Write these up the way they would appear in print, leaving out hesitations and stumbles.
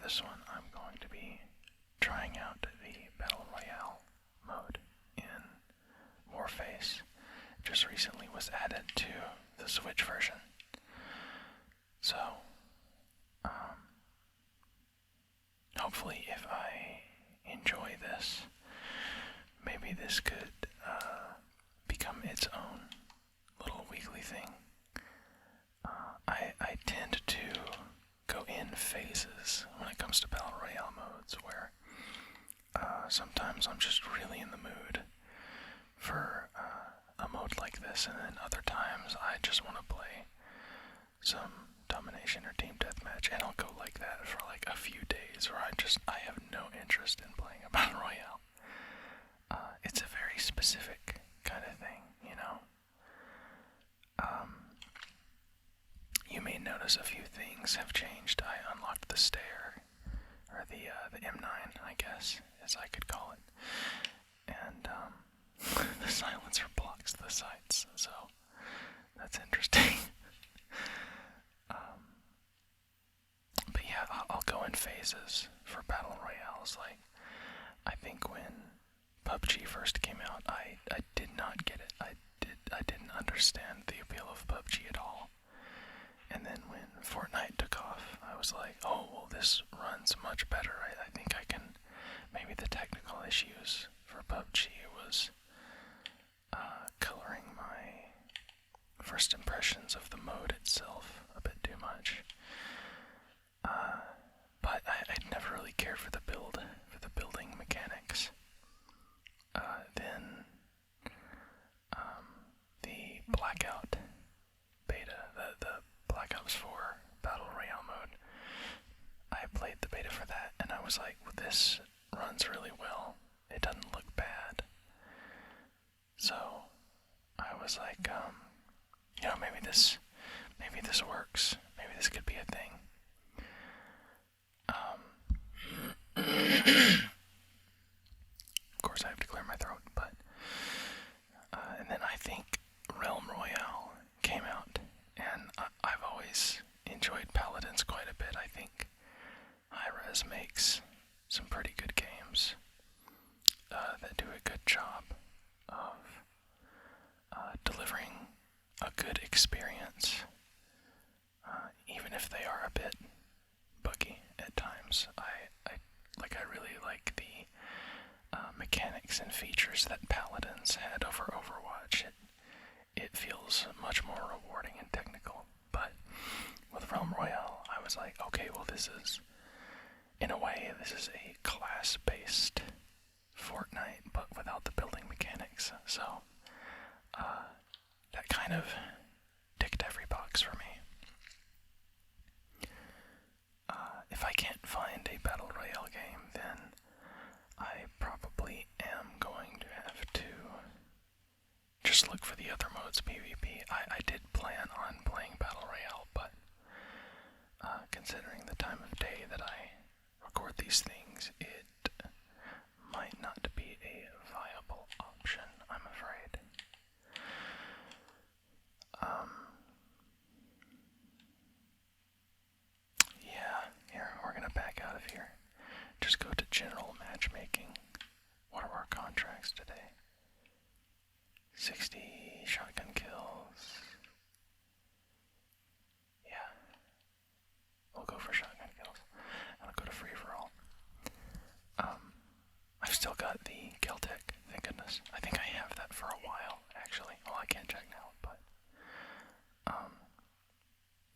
this one, I'm going to be trying out the Battle Royale mode in Warface. Just recently was added to the Switch version. So, hopefully if I enjoy this, maybe this could become its own little weekly thing. I tend to go in phases when it comes to Battle Royale modes, where sometimes I'm just really in the mood for a mode like this, and then other times I just want to play some domination or team deathmatch, and I'll go like that for like a few days where I have no interest in playing a Battle Royale. It's a very specific kind of thing, you know? You may notice a few things have changed. I unlocked the stair, or the M9, I guess, as I could call it. And, the silencer blocks the sights, so that's interesting. But yeah, I'll go in phases for Battle Royales. Like, I think when PUBG first came out, I did not get it. I didn't understand the appeal of PUBG at all. And then when Fortnite took off, I was like, oh, well, this runs much better. I think I can, maybe the technical issues for PUBG was coloring my first impressions of the mode itself a bit too much. But I never really cared for the building mechanics. Then the Blackout beta, the Black Ops 4 Battle Royale mode, I played the beta for that, and I was like, well, this runs really well. It doesn't look bad. So I was like, maybe this works. Maybe this could be a thing. Of course, I have to clear my throat, but and then I think Realm Royale came out, and I've always enjoyed Paladins quite a bit. I think Hi-Rez makes some pretty good games that do a good job of delivering a good experience, even if they are a bit buggy at times. I really like the mechanics and features that Paladins had over Overwatch. It feels much more rewarding and technical. But with Realm Royale, I was like, okay, well, in a way, this is a class-based Fortnite, but without the building mechanics. So, that kind of ticked every box for me. If I can't find a Battle Royale game, then I probably am going to have to just look for the other modes PvP. I did plan on playing Battle Royale, but considering the time of day that I record these things, it might not be a viable option, I'm afraid. Yeah, here, we're gonna back out of here. Just go to general matchmaking. What are our contracts today? 60 shotgun kills. Yeah. We'll go for shotgun kills. And I'll go to free-for-all. I've still got the Keltec, thank goodness. I think I have that for a while, actually. Well, I can't check now, but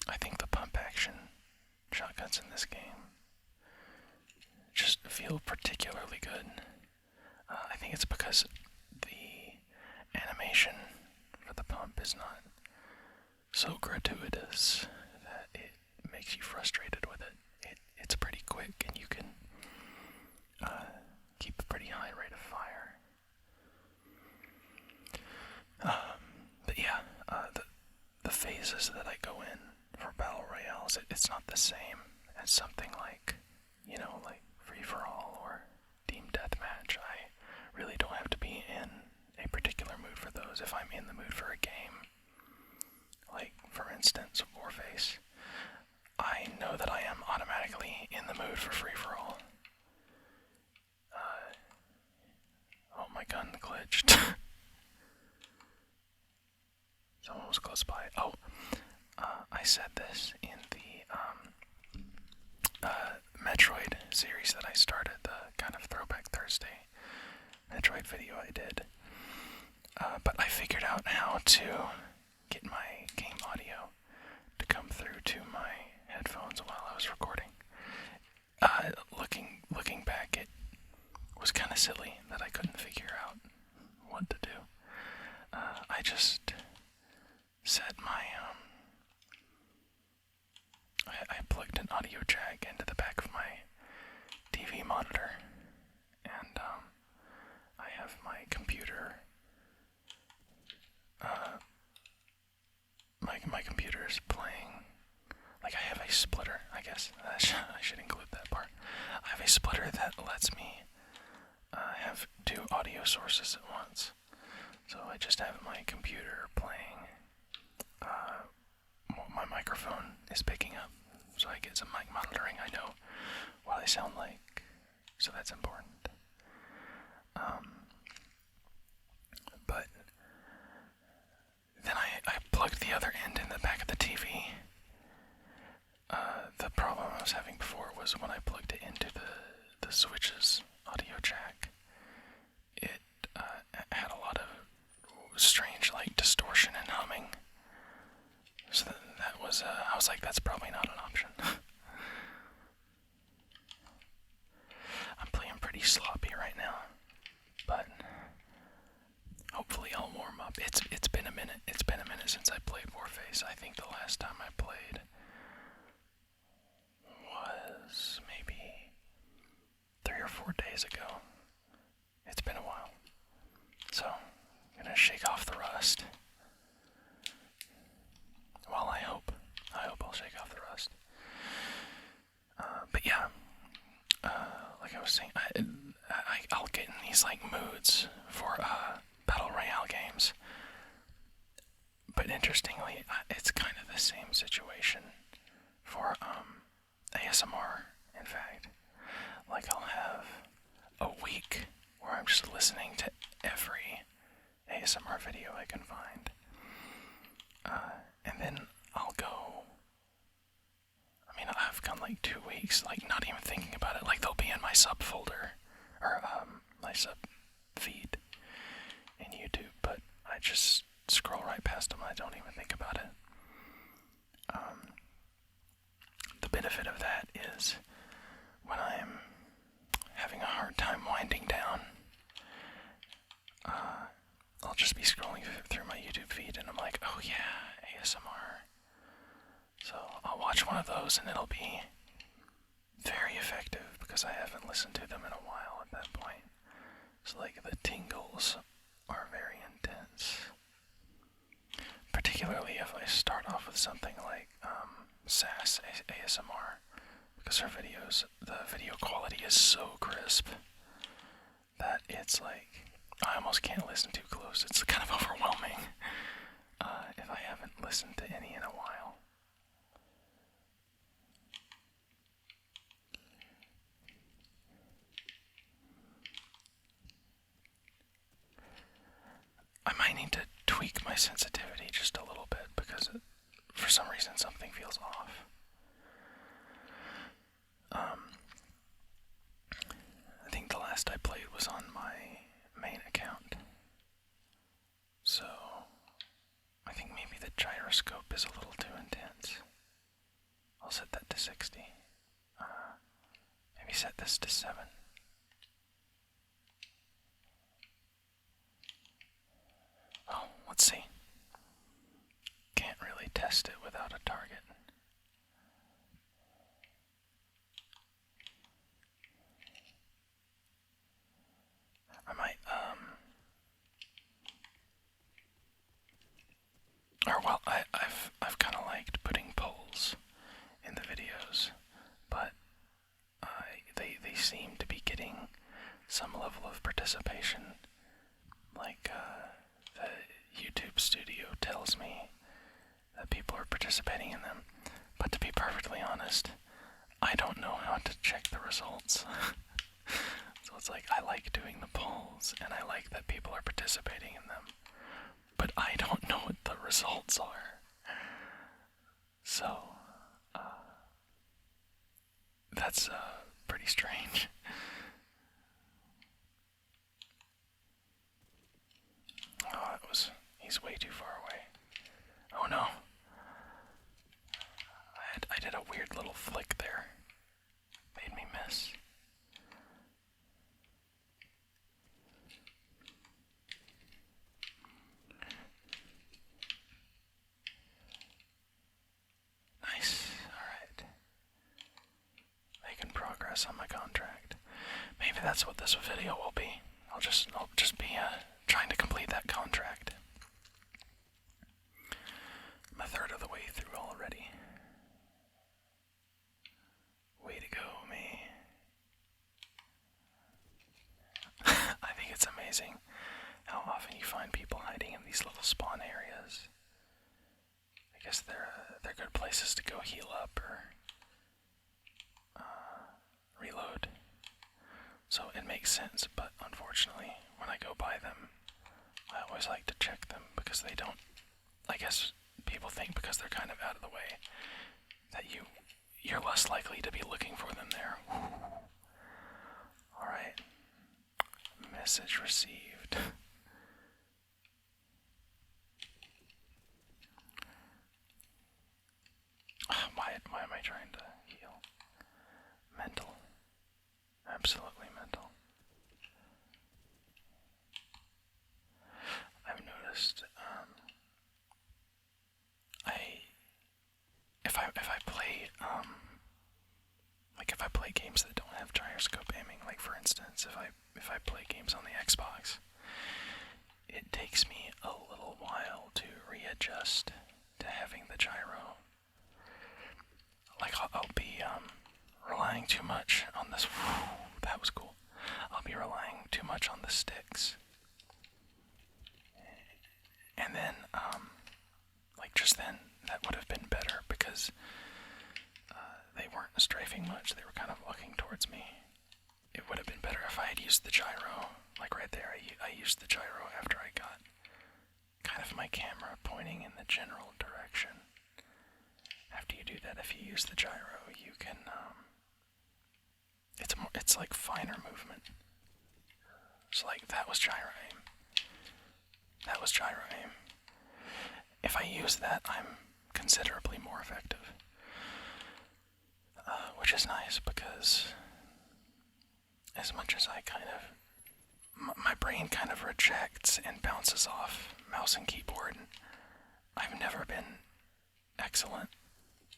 I think the pump action shotguns in this game just feel particularly good. I think it's because the animation for the pump is not so gratuitous that it makes you frustrated with it. It's pretty quick, and you can keep a pretty high rate of fire. But yeah, the phases that I go in for Battle Royales, it's not the same as something like, like free-for-all or team deathmatch. I really don't have to be in a particular mood for those. If I'm in the mood for a game, like, for instance, Warface, I know that I am automatically in the mood for free-for-all. Oh, my gun glitched. Someone was close by. Oh, I said this in the Metroid series that I started, the kind of Throwback Thursday Metroid video I did. But I figured out how to get my game audio to come through to my headphones while I was recording. Looking back, it was kind of silly that I couldn't figure out what to do. I just set my I plugged an audio jack into the back of my TV monitor, and I have my computer. My computer is playing. Like, I have a splitter, I guess. I should include that part. I have a splitter that lets me have two audio sources at once. So I just have my computer playing. My microphone is picking up, so I get some mic monitoring. I know what I sound like, so that's important. But then I plugged the other end in the back of the TV. The problem I was having before was when I plugged it into the Switch's audio jack, it had a lot of strange, like, distortion and humming. So that was, I was like, that's probably not an option. I'm playing pretty sloppy right now, but hopefully I'll warm up. It's been a minute. It's been a minute since I played Warface. I think the last time I played was maybe 3 or 4 days ago. It's been a while. So, I'm gonna shake off the rust. Well, I hope I'll shake off the rust. But yeah, like I was saying, I'll get in these, like, moods for Battle Royale games. But interestingly, it's kind of the same situation for ASMR, in fact. Like, I'll have a week where I'm just listening to every ASMR video I can find. And then I'll go, I've gone like 2 weeks, like, not even thinking about it. Like, they'll be in my sub folder, or my sub feed in YouTube, but I just scroll right past them. I don't even think about it. The benefit of that is when I'm having a hard time winding down, I'll just be scrolling through my YouTube feed and I'm like, oh yeah, ASMR. So I'll watch one of those and it'll be very effective because I haven't listened to them in a while at that point. So, like, the tingles are very intense. Particularly if I start off with something like Sass ASMR, because her videos, the video quality is so crisp that it's like, I almost can't listen too close. It's kind of overwhelming if I haven't listened to any in a while. I might need to tweak my sensitivity just a little bit because for some reason something feels off. I think the last I played was on my main account. So I think maybe the gyroscope is a little too intense. I'll set that to 60. Maybe set this to 7. Oh, let's see. Can't really test it without a target. I might, I've kind of liked putting polls in the videos, but they seem to be getting some level of participation. Like, the YouTube studio tells me that people are participating in them, but to be perfectly honest, I don't know how to check the results. So it's like, I like doing the polls, and I like that people are participating in them, but I don't know what the results are. So, that's pretty strange. Oh, he's way too far away. Oh no. I did a weird little flick there. Made me miss. Nice. Alright. Making progress on my contract. Maybe that's what this video will be. I'll just be trying to complete that contract. I'm a third of the way through already. Way to go, me. I think it's amazing how often you find people hiding in these little spawn areas. I guess they're good places to go heal up or reload. So it makes sense, but unfortunately, when I go by them, I always like to check them because they don't. I guess people think because they're kind of out of the way that you're less likely to be looking for them there. Alright. Message received. Why am I trying to heal? Mental. Absolutely mental. I've noticed, if I play games that don't have gyroscope aiming, like for instance, if I play games on the Xbox, it takes me a little while to readjust to having the gyro. Like I'll be relying too much on this. That was cool. I'll be relying too much on the sticks, and then like just then that would have been better because they weren't strafing much. They were kind of walking towards me. It would have been better if I had used the gyro. Like right there, I used the gyro after I got kind of my camera pointing in the general direction. After you do that, if you use the gyro, you can, it's like finer movement. So like, that was gyro aim. That was gyro aim. If I use that, I'm considerably more effective. Which is nice because as much as I kind of, my brain kind of rejects and bounces off mouse and keyboard, I've never been excellent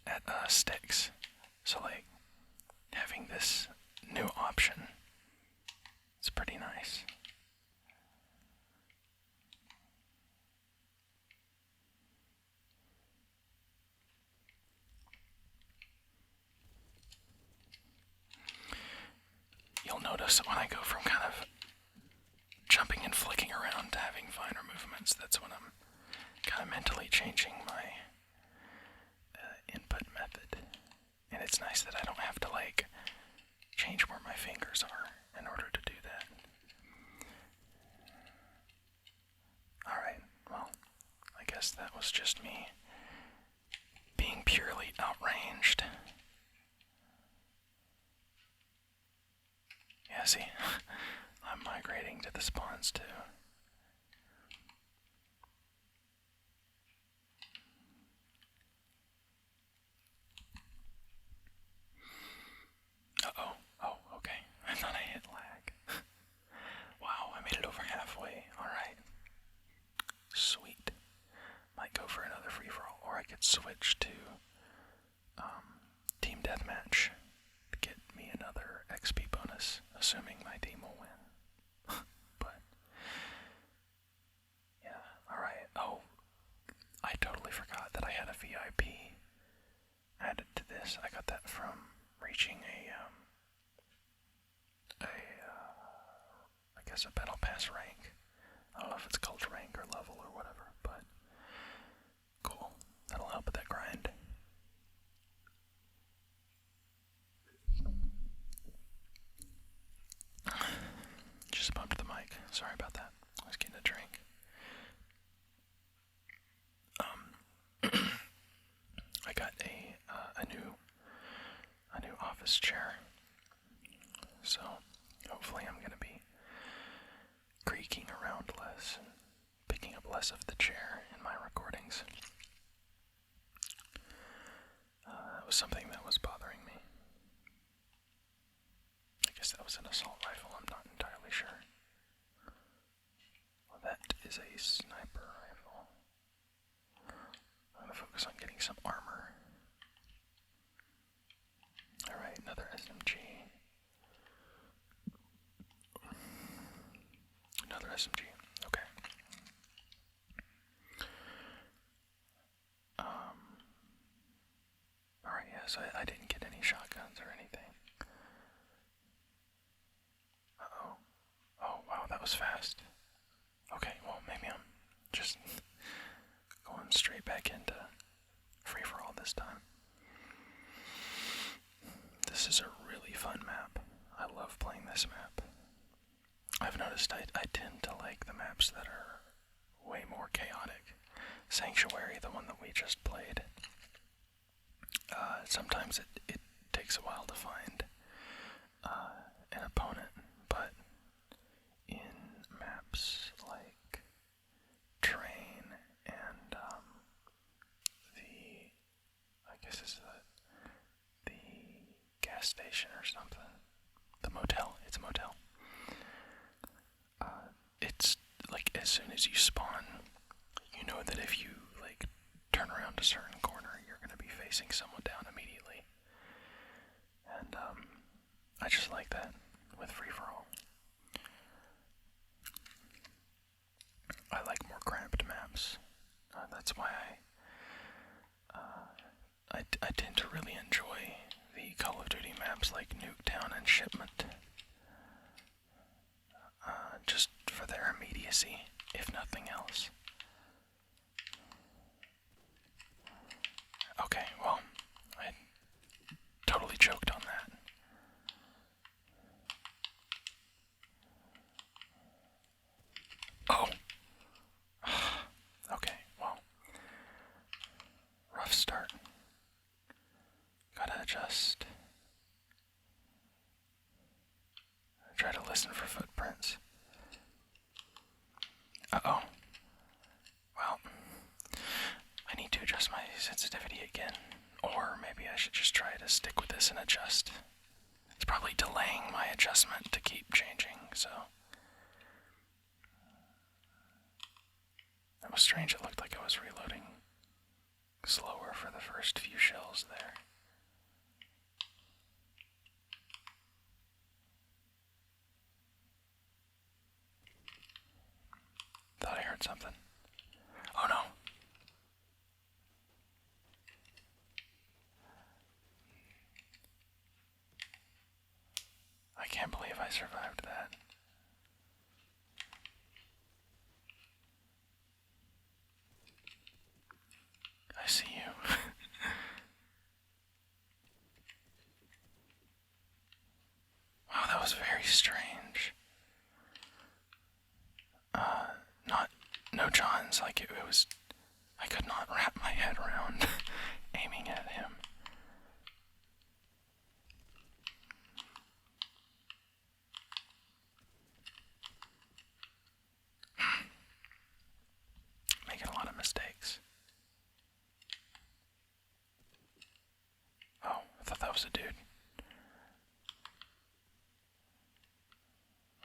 at sticks. So like, having this new option, it's pretty nice. You'll notice when I go from kind of jumping and flicking around to having finer movements, that's when I'm kind of mentally changing my input method. And it's nice that I don't have to like change where my fingers are in order to do that. Alright, well, I guess that was just me being purely outranged. Yeah, see, I'm migrating to the spawns too. Uh-oh. Oh, okay. I thought I hit lag. Wow, I made it over halfway. Alright. Sweet. Might go for another free-for-all, or I could switch to Team Deathmatch to get me another XP bonus, assuming my team will win. But, yeah, alright. Oh, I totally forgot that I had a VIP added to this. I got that from reaching I guess a battle pass rank. I don't know if it's called rank or level or whatever, but cool. That'll help with that grind. this chair. So hopefully I'm going to be creaking around less and picking up less of the chair in my recordings. That was something that was bothering me. I guess that was an assault rifle, I'm not entirely sure. Well, that is a sniper rifle. I'm going to focus on getting some armor. Alright, another SMG. Another SMG. Okay. Alright, yeah, so I didn't get any shotguns or anything. Uh-oh. Oh, wow, that was fast. Okay, well, maybe I'm just going straight back into free-for-all this time. This is a really fun map. I love playing this map. I've noticed I tend to like the maps that are way more chaotic. Sanctuary, the one that we just played. Sometimes it takes a while to find an opponent, but in maps like Train and I guess it's the gas station or something. The motel. It's a motel. It's like as soon as you spawn, you know that if you like turn around a certain corner, you're going to be facing someone down immediately. And I just like that with free-for-all. I like more cramped maps. That's why I tend to really enjoy the Call of Duty maps like Nuketown and Shipment. Just for their immediacy, if nothing else. Okay, well, I totally choked on that. Oh! Okay, well, rough start. Gotta adjust. Try to listen for footprints. Uh-oh. Well, I need to adjust my sensitivity again. Or maybe I should just try to stick with this and adjust. It's probably delaying my adjustment to keep changing, so. That was strange, it looked like I was reloading slower for the first few shells there. Thought I heard something. Oh no. I can't believe I survived that. I see you. Wow, that was very strange. No Johns, like it was, I could not wrap my head around aiming at him. Making a lot of mistakes. Oh, I thought that was a dude.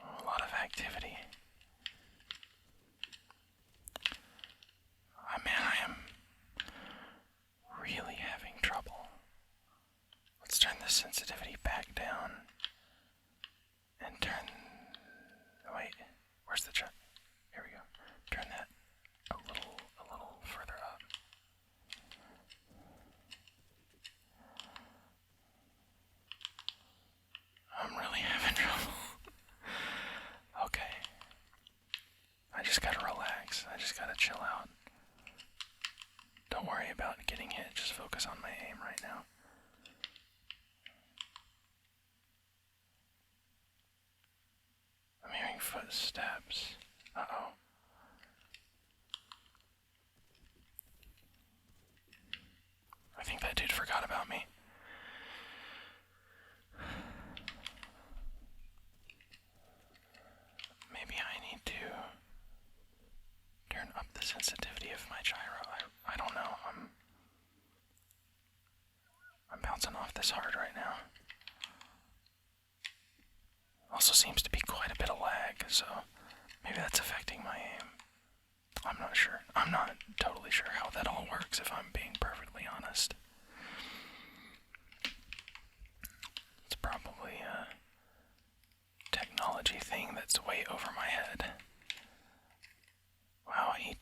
Oh, a lot of activity. Oh, man, I am really having trouble. Let's turn the sensitivity back down and turn. Wait, where's the check? Here we go. Turn that a little further up. I'm really having trouble. Okay. I just gotta relax. I just gotta chill out. Don't worry about getting hit. Just focus on my aim right now. I'm hearing footsteps. Uh-oh. I think that dude forgot about me. bouncing off this hard right now. Also seems to be quite a bit of lag, so maybe that's affecting my aim. I'm not sure. I'm not totally sure how that all works, if I'm being perfectly honest. It's probably a technology thing that's way over my head. Wow, he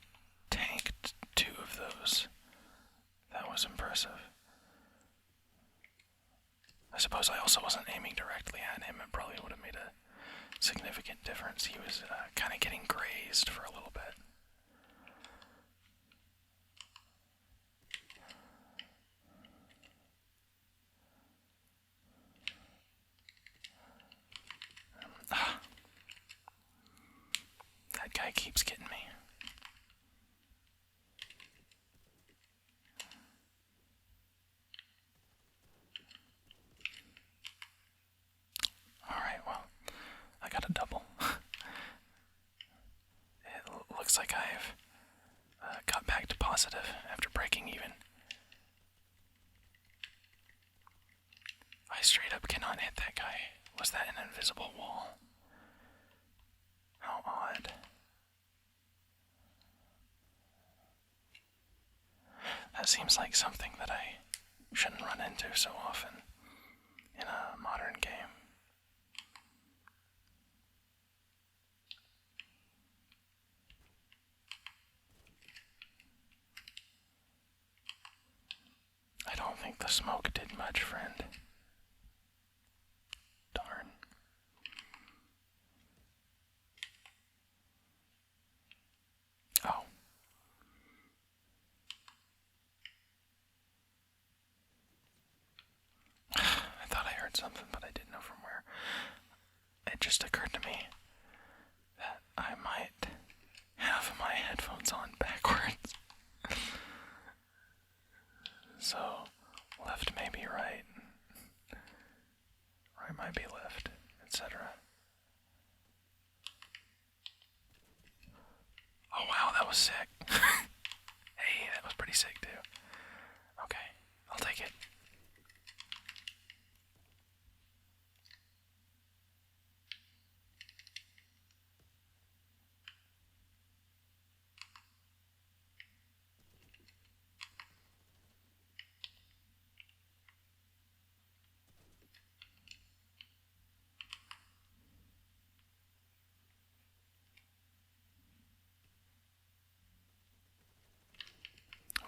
tanked 2 of those. That was impressive. I suppose I also wasn't aiming directly at him. It probably would have made a significant difference. He was kind of getting grazed for a little bit. That guy keeps getting me. Alright, well, I got a double. It looks like I've got back to positive after breaking even. I straight up cannot hit that guy. Was that an invisible wall? How odd. That seems like something that I shouldn't run into so often in a modern game. I don't think the smoke did much, friend. Darn. Oh. I thought I heard something, but I didn't know from where. It just occurred to me that I might have my headphones on backwards. So, left may be right. Right might be left, etc. Oh wow, that was sick. Hey, that was pretty sick too. Okay, I'll take it.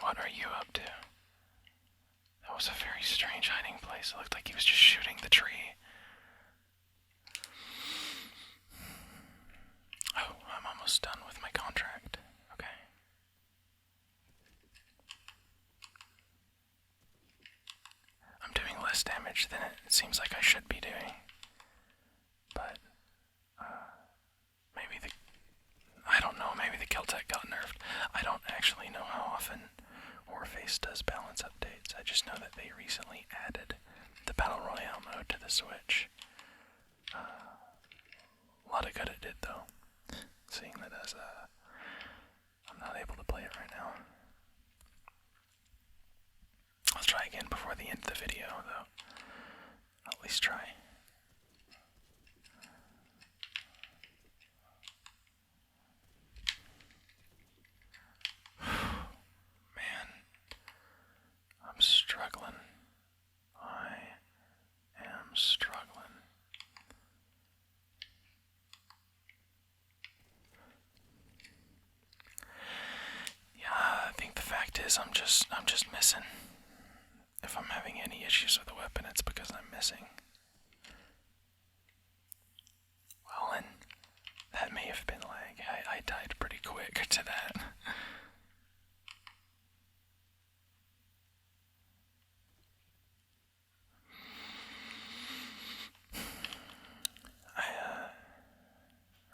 What are you up to? That was a very strange hiding place. It looked like he was just shooting the tree. Oh, I'm almost done with my contract. Okay. I'm doing less damage than it seems like I should be doing. But, maybe I don't know, maybe the kill tech got nerfed. I don't actually know how often Warface does balance updates. I just know that they recently added the Battle Royale mode to the Switch. A lot of good it did, though. Seeing that as I'm not able to play it right now. I'll try again before the end of the video, though. I'll at least try. Man, I'm struggling. I am struggling. Yeah, I think the fact is I'm just missing. If I'm having any issues with the weapon, it's because I'm missing. Well, and that may have been lag. I died pretty quick to that.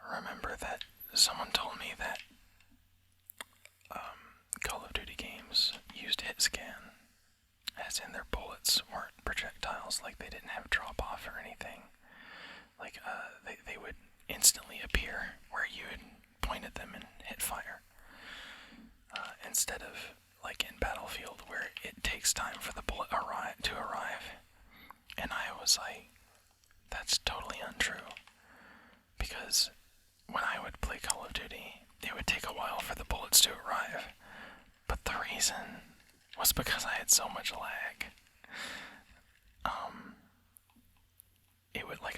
I remember that someone told me that Call of Duty games used hit scan, as in their bullets weren't projectiles, like they didn't have drop off or anything. Like they would instantly appear where you had pointed them and hit fire, instead of like in Battlefield where it takes time for the bullet to arrive. And I was like, that's totally untrue. Because when I would play Call of Duty, it would take a while for the bullets to arrive. But the reason was because I had so much lag.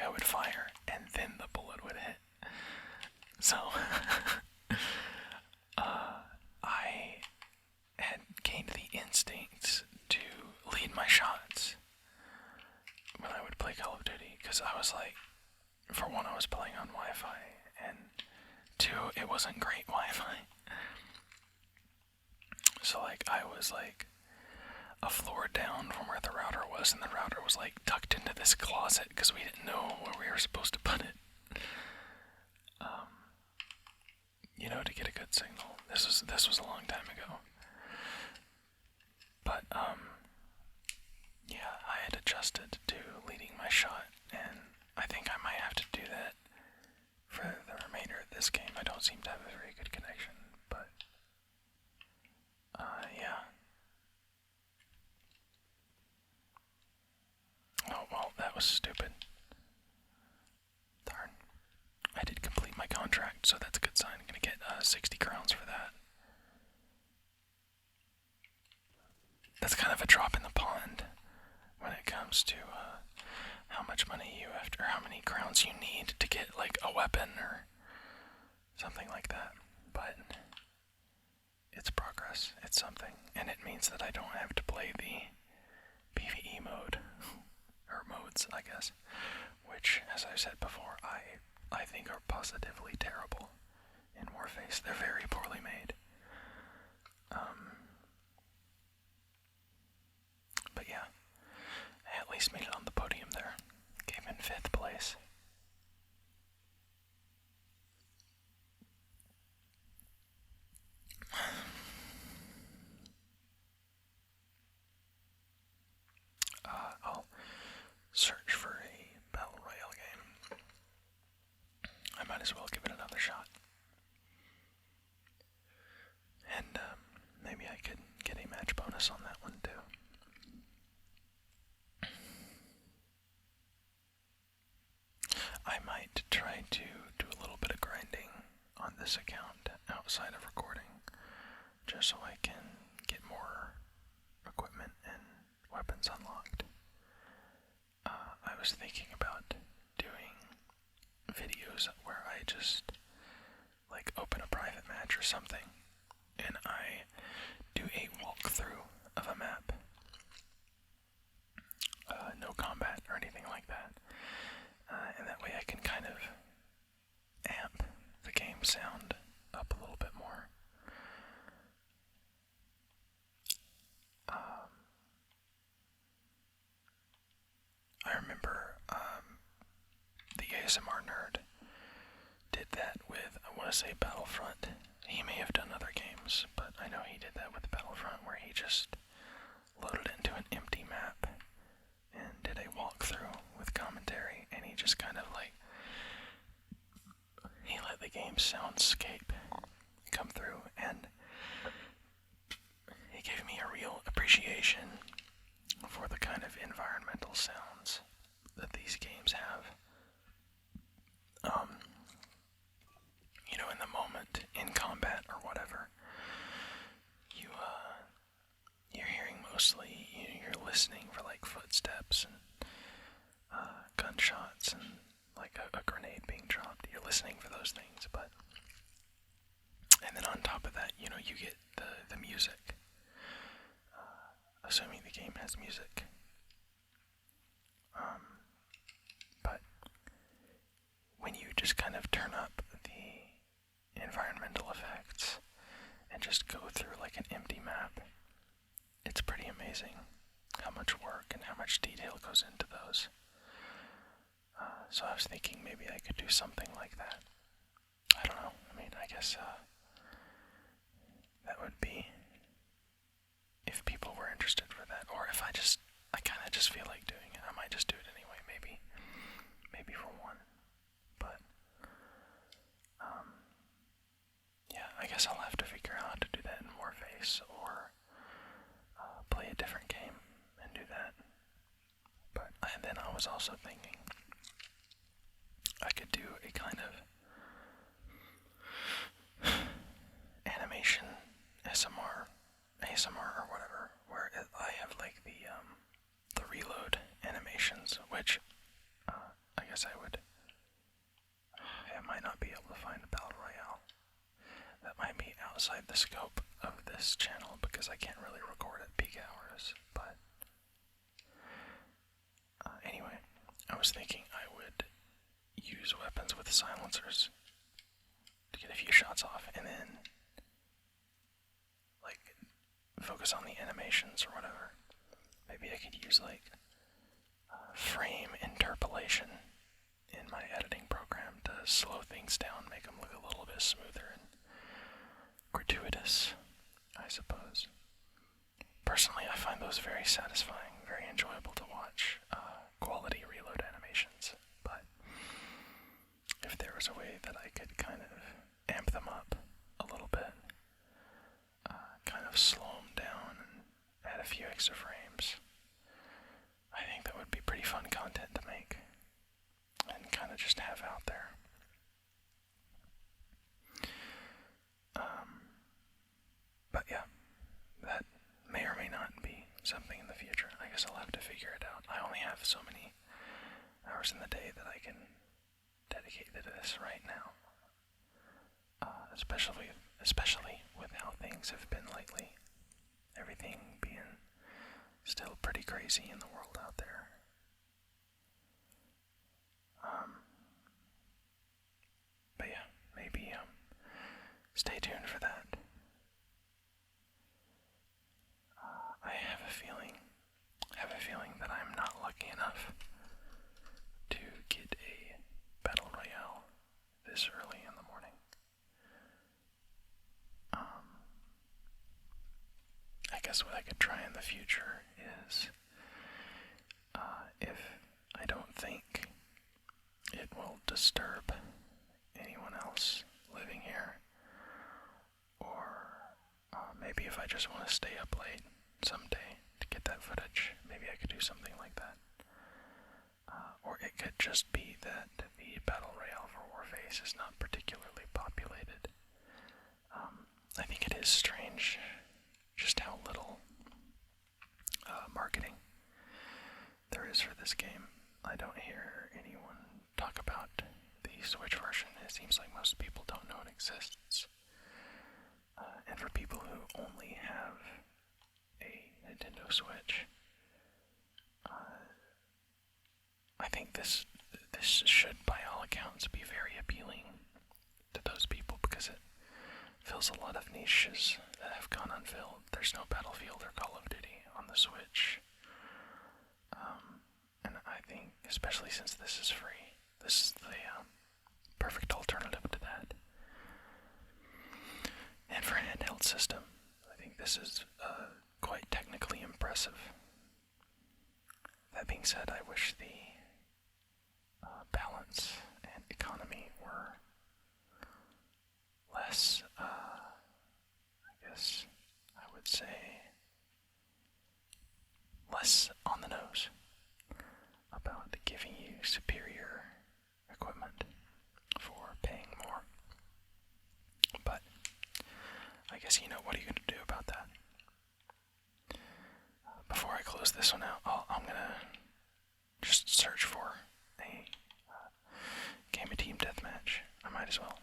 I would fire, and then the bullet would hit. So, I had gained the instincts to lead my shots when I would play Call of Duty, because I was like, for one, I was playing on Wi-Fi, and two, it wasn't great Wi-Fi. So, I was a floor down from where the router was, and the router was tucked into this closet because we didn't know where we were supposed to put it. To get a good signal. This was a long time ago. But yeah, I had adjusted to leading my shot, and I think I might have to do that for the remainder of this game. I don't seem to have a very good connection, but yeah. Oh, well, that was stupid. Darn. I did complete my contract, so that's a good sign. I'm gonna get 60 crowns for that. That's kind of a drop in the pond when it comes to how much money you have to, or how many crowns you need to get a weapon or something like that. But it's progress. It's something, and it means that I don't have to play the PvE mode. Or modes, I guess, which, as I've said before, I think are positively terrible in Warface. They're very poorly made. But yeah, I at least made it on the podium there. Came in 5th place. I'll search for a Battle Royale game. I might as well give it another shot. And maybe I could get a match bonus on that one too. I might try to do a little bit of grinding on this account outside of recording, just so I can get more equipment and weapons unlocked. I was thinking about doing videos where I just open a private match or something, and I do a walkthrough of a map. No combat or anything like that. And that way I can kind of amp the game sound up a little bit more. I remember the ASMR nerd did that with, I want to say, Battlefront. He may have done other games, but I know he did that with Battlefront, where he just loaded into an empty map and did a walkthrough with commentary, and he just kind of he let the game soundscape come through, and it gave me a real appreciation for the kind of environmental sounds that these games have. In the moment, in combat or whatever, you're hearing mostly, you're listening for footsteps and gunshots and a grenade being dropped. You're listening for those things, and then on top of that, you get the music. Assuming the game has music. But when you just kind of turn up the environmental effects and just go through an empty map, it's pretty amazing how much work and how much detail goes into those. So I was thinking maybe I could do something like that. I don't know. I guess that would be, if people were interested for that, or if I kind of just feel like doing it. I might just do it anyway, maybe for one. But yeah, I guess I'll have to figure out how to do that in Warface, or play a different game and do that. I was also thinking I could do a kind of animation ASMR or whatever, where I have like the reload animations, which I guess I might not be able to find a Battle Royale. That might be outside the scope of this channel because I can't really record at peak hours, but anyway, I was thinking I would use weapons with silencers to get a few shots off and then like focus on the animations or whatever. Maybe I could use like frame interpolation in my editing program to slow things down, make them look a little bit smoother and gratuitous, I suppose. Personally, I find those very satisfying, very enjoyable to watch, quality reload animations, but if there was a way that I could kind of amp them up a little bit, kind of slow them down and add a few extra frames, I think that would be pretty fun content to make and kind of just have out there. But yeah, that may or may not be something in the future. I guess I'll have to figure it out. I only have so many hours in the day that I can dedicate to this right now. Especially with how things have been lately. Everything being still pretty crazy in the world out there. But yeah, maybe stay tuned for that. I have a feeling that I'm not lucky enough to get a Battle Royale this early in the morning. I guess what I could try in the future is, if I don't think it will disturb anyone else living here, or maybe if I just want to stay up late someday to get that footage, maybe I could do something like that. Or it could just be that the Battle Royale for Warface is not particularly populated. I think it is strange just how little marketing there is for this game. I don't hear anyone talk about the Switch version. It seems like most people don't know it exists. And for people who only have a Nintendo Switch, I think this should, by all accounts, be very appealing to those people because it fills a lot of niches that have gone unfilled. There's no Battlefield or Call of Duty on the Switch. And I think, especially since this is free, this is the perfect alternative to that. And for a handheld system, I think this is quite technically impressive. That being said, I wish the balance and economy were less, I guess I would say, less on the nose about giving you superior equipment for paying more. But I guess, what are you going to do about that? Before I close this one out, I'm going to just search for a game of team deathmatch. I might as well.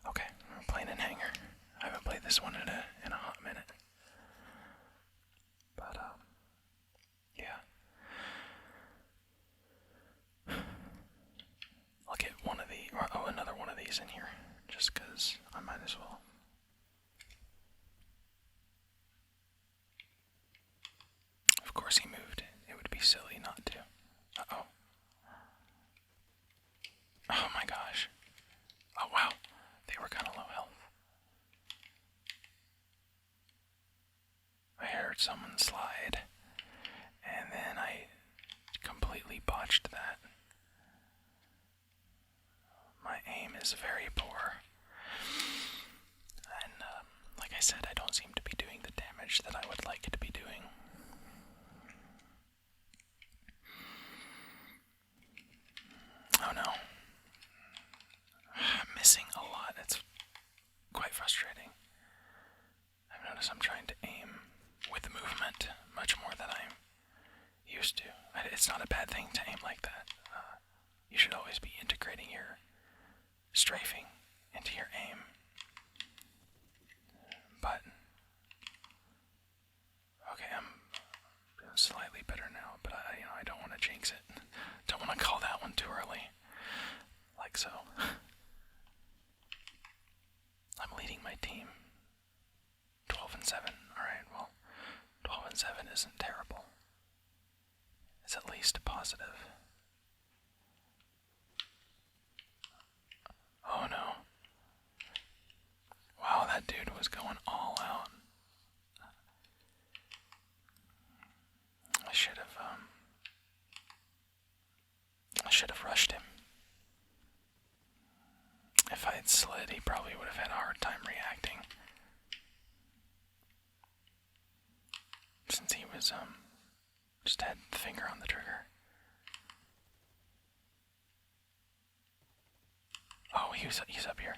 Okay, I'm playing in Hangar. I haven't played this one in a hot minute. But, yeah. I'll get another one of these in here, just 'cause I might as well. Of course he moved. It would be silly not to. Uh-oh. Oh my gosh. Oh wow. They were kind of low health. I heard someone slide, and then I completely botched that. My aim is very poor. And, like I said, I don't seem to be doing the damage that I would like it to be doing. it's not a bad thing to aim like that. You should always be integrating your strafing into your aim. But okay, I'm slightly better now, but I don't want to jinx it. Don't want to call that one too early. Like so. I'm leading my team. 12-7. Alright, well, 12-7 isn't terrible. It's at least positive. Oh no. Wow, that dude was going all out. I should have rushed him. If I had slid, he probably would have had a hard time reacting. Since he was, just had the finger on the trigger. Oh, he's up here.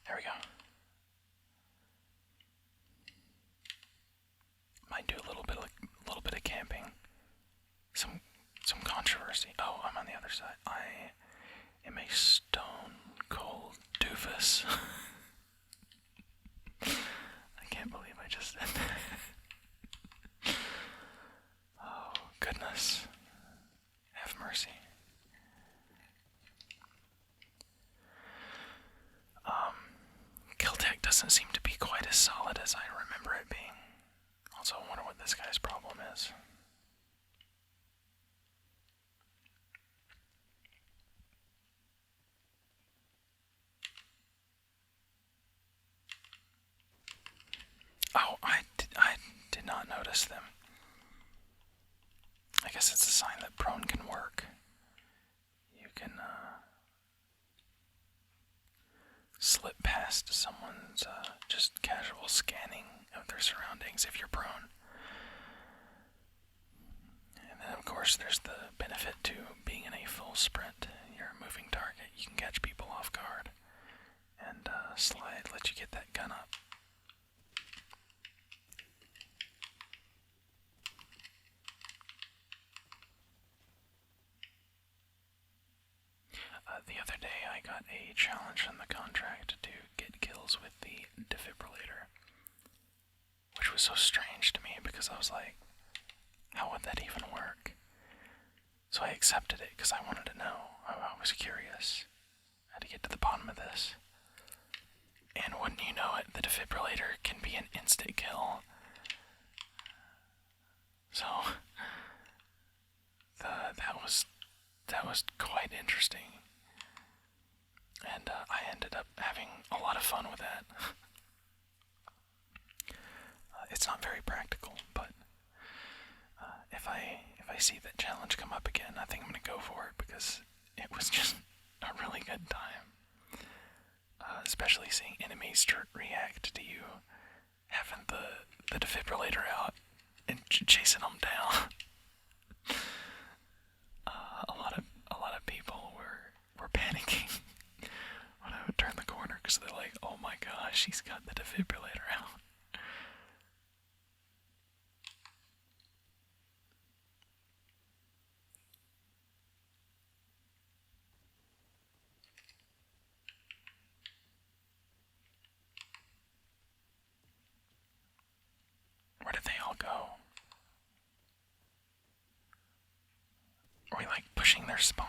There we go. Might do a little bit of camping. Some controversy. Oh, I'm on the other side. I am a stone cold doofus. I can't believe I just said that. Oh, goodness. Have mercy. Kill tech doesn't seem to be quite as solid as I remember it being. Also, I wonder what this guy's problem is. Oh, I did not notice them. I guess it's a sign that prone can work. You can slip past someone's just casual scanning of their surroundings if you're prone. And then of course there's the benefit to being in a full sprint. You're a moving target. You can catch people off guard and slide, let you get that gun up. The other day I got a challenge from the contract to get kills with the defibrillator, which was so strange to me because I was like, how would that even work? So I accepted it because I wanted to know. I was curious. I had to get to the bottom of this. And wouldn't you know it, the defibrillator can be an instant kill. So that was quite interesting. And I ended up having a lot of fun with that. It's not very practical, but if I see that challenge come up again, I think I'm gonna go for it because it was just a really good time. Especially seeing enemies react to you having the defibrillator out and chasing them down. A lot of people were panicking when I would turn the corner because they're like, oh my gosh, he's got the defibrillator out. Where did they all go? Are we like pushing their spawn?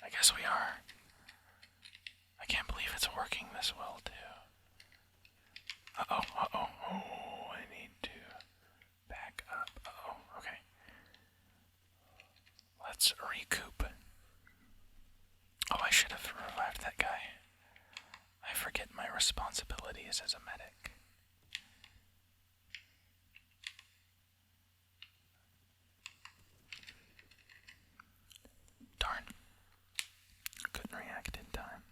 I guess we are. I can't believe it's working this well, too. Uh-oh. Oh, I need to back up. Uh-oh, okay. Let's recoup. Oh, I should have revived that guy. I forget my responsibilities as a medic. Darn. Couldn't react in time.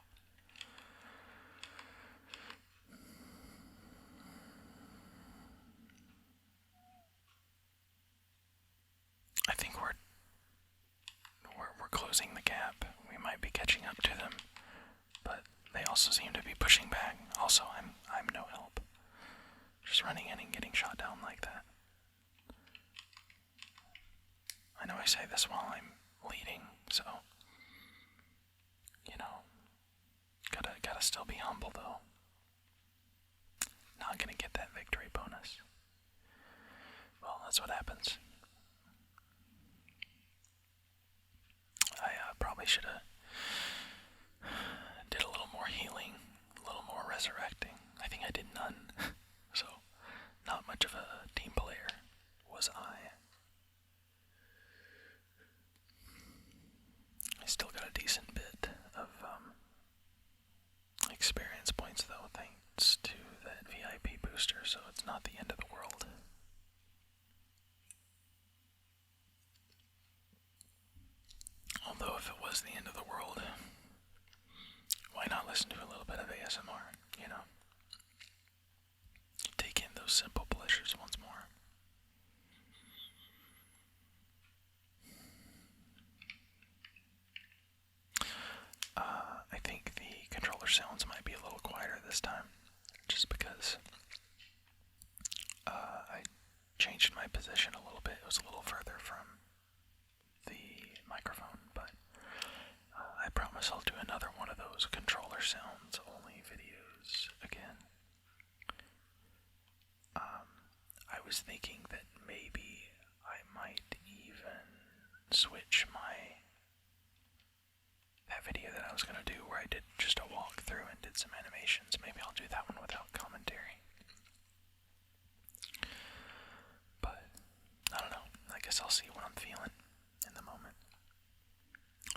I think we're closing the gap. We might be catching up to them, but they also seem to be pushing back. this while I'm leading, so, you know, gotta still be humble though. Not gonna get that victory bonus. Well, that's what happens. I probably should have did a little more healing, a little more resurrecting. I think I did none, so not much of a team player was I. I still got a decent bit of experience points though, thanks to that VIP booster, so it's not the end of the world. Although if it was the end of the world, why not listen to a little bit of ASMR, you know? Take in those simple pleasures once more. I think the controller sounds might be a little quieter this time, just because I changed my position a little bit. It was a little further from the microphone, but I promise I'll do another one of those controller sounds only videos again. I was thinking that maybe I might even switch that video that I was gonna do where I did just a walkthrough and did some animations. Maybe I'll do that one without commentary. But I don't know. I guess I'll see what I'm feeling in the moment.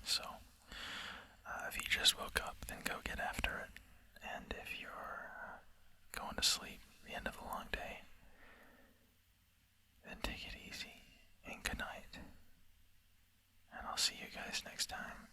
So, if you just woke up, then go get after it. And if you're going to sleep, the end of a long day, then take it easy and good night. And I'll see you guys next time.